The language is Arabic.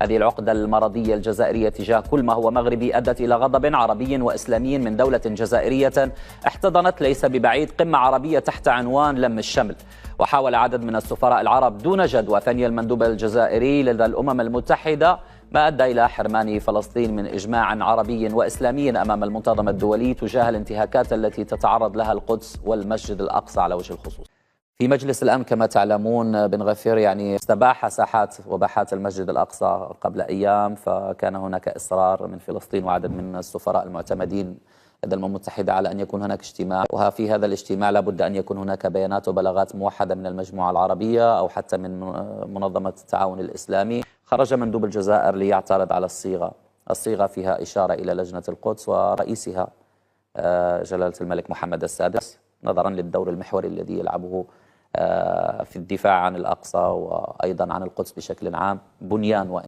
هذه العقدة المرضية الجزائرية تجاه كل ما هو مغربي أدت إلى غضب عربي وإسلامي من دولة جزائرية احتضنت ليس ببعيد قمة عربية تحت عنوان لم الشمل. وحاول عدد من السفراء العرب دون جدوى ثني المندوب الجزائري لدى الأمم المتحدة، ما أدى إلى حرمان فلسطين من إجماع عربي وإسلامي أمام المنظمة الدولي تجاه الانتهاكات التي تتعرض لها القدس والمسجد الأقصى على وجه الخصوص. في مجلس الأمن كما تعلمون بن غفير استباح ساحات وباحات المسجد الأقصى قبل أيام، فكان هناك إصرار من فلسطين وعدد من السفراء المعتمدين لدى الأمم المتحدة على أن يكون هناك اجتماع، وفي هذا الاجتماع لابد أن يكون هناك بيانات وبلاغات موحدة من المجموعة العربية أو حتى من منظمة التعاون الإسلامي. خرج مندوب الجزائر ليعترض على الصيغة فيها إشارة إلى لجنة القدس ورئيسها جلالة الملك محمد السادس، نظرا للدور المحوري الذي يلعبه في الدفاع عن الأقصى وأيضا عن القدس بشكل عام بنيان